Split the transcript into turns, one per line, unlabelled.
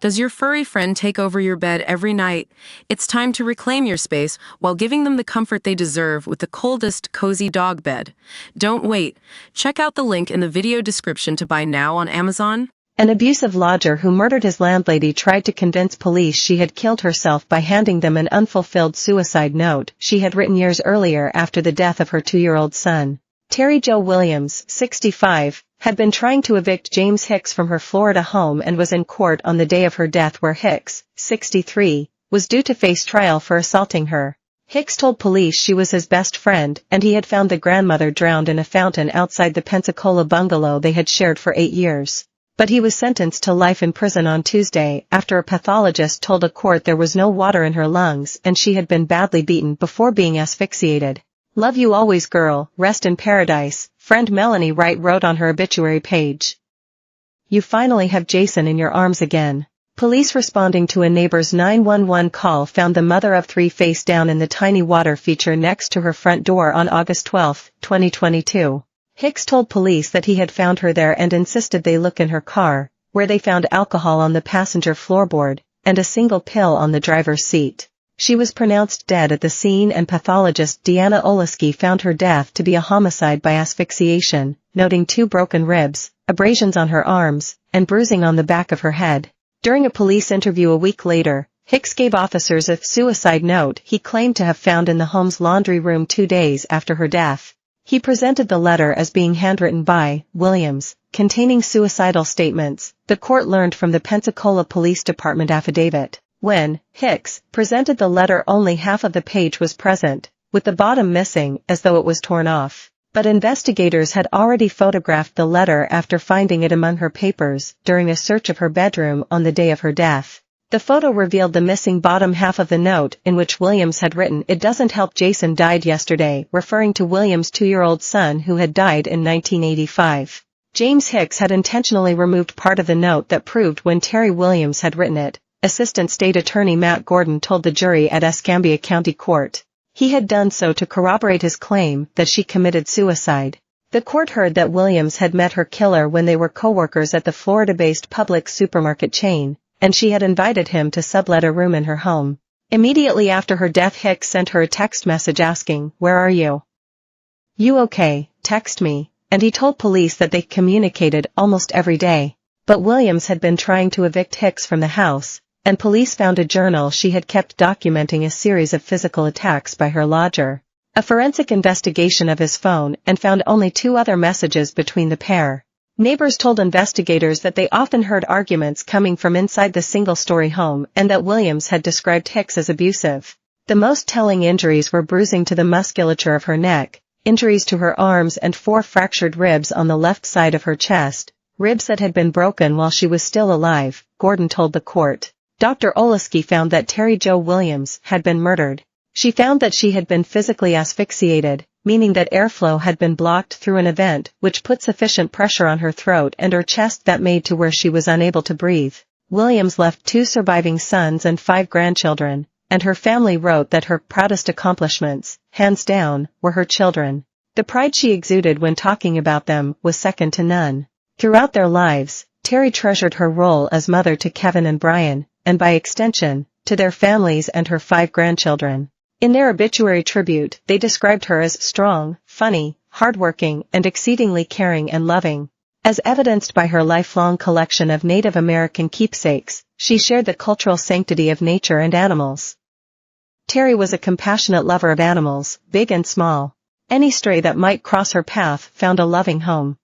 Does your furry friend take over your bed every night? It's time to reclaim your space while giving them the comfort they deserve with the coldest, cozy dog bed. Don't wait. Check out the link in the video description to buy now on Amazon.
An abusive lodger who murdered his landlady tried to convince police she had killed herself by handing them an unfulfilled suicide note she had written years earlier after the death of her 2-year-old son. Terry Jo Williams, 65, had been trying to evict James Hicks from her Florida home and was in court on the day of her death where Hicks, 63, was due to face trial for assaulting her. Hicks told police she was his best friend and he had found the grandmother drowned in a fountain outside the Pensacola bungalow they had shared for 8 years. But he was sentenced to life in prison on Tuesday after a pathologist told a court there was no water in her lungs and she had been badly beaten before being asphyxiated. "Love you always, girl, rest in paradise," friend Melanie Wright wrote on her obituary page. "You finally have Jason in your arms again." Police responding to a neighbor's 911 call found the mother of 3 face down in the tiny water feature next to her front door on August 12, 2022. Hicks told police that he had found her there and insisted they look in her car, where they found alcohol on the passenger floorboard, and a single pill on the driver's seat. She was pronounced dead at the scene and pathologist Deanna Oleski found her death to be a homicide by asphyxiation, noting 2 broken ribs, abrasions on her arms, and bruising on the back of her head. During a police interview a week later, Hicks gave officers a suicide note he claimed to have found in the home's laundry room 2 days after her death. He presented the letter as being handwritten by Williams, containing suicidal statements, the court learned from the Pensacola Police Department affidavit. When Hicks presented the letter, only half of the page was present, with the bottom missing as though it was torn off. But investigators had already photographed the letter after finding it among her papers during a search of her bedroom on the day of her death. The photo revealed the missing bottom half of the note in which Williams had written, "It doesn't help Jason died yesterday," referring to Williams' 2-year-old son who had died in 1985. James Hicks had intentionally removed part of the note that proved when Terry Williams had written it, Assistant State Attorney Matt Gordon told the jury at Escambia County Court. He had done so to corroborate his claim that she committed suicide. The court heard that Williams had met her killer when they were co-workers at the Florida-based Publix supermarket chain, and she had invited him to sublet a room in her home. Immediately after her death, Hicks sent her a text message asking, "Where are you? You okay? Text me," and he told police that they communicated almost every day. But Williams had been trying to evict Hicks from the house, and police found a journal she had kept documenting a series of physical attacks by her lodger. A forensic investigation of his phone and found only 2 other messages between the pair. Neighbors told investigators that they often heard arguments coming from inside the single-story home and that Williams had described Hicks as abusive. The most telling injuries were bruising to the musculature of her neck, injuries to her arms and 4 fractured ribs on the left side of her chest, ribs that had been broken while she was still alive, Gordon told the court. Dr. Oleski found that Terry Jo Williams had been murdered. She found that she had been physically asphyxiated, meaning that airflow had been blocked through an event which put sufficient pressure on her throat and her chest that made to where she was unable to breathe. Williams left 2 surviving sons and 5 grandchildren, and her family wrote that her proudest accomplishments, hands down, were her children. The pride she exuded when talking about them was second to none. Throughout their lives, Terry treasured her role as mother to Kevin and Brian, and by extension, to their families and her 5 grandchildren. In their obituary tribute, they described her as strong, funny, hardworking, and exceedingly caring and loving. As evidenced by her lifelong collection of Native American keepsakes, she shared the cultural sanctity of nature and animals. Terry was a compassionate lover of animals, big and small. Any stray that might cross her path found a loving home.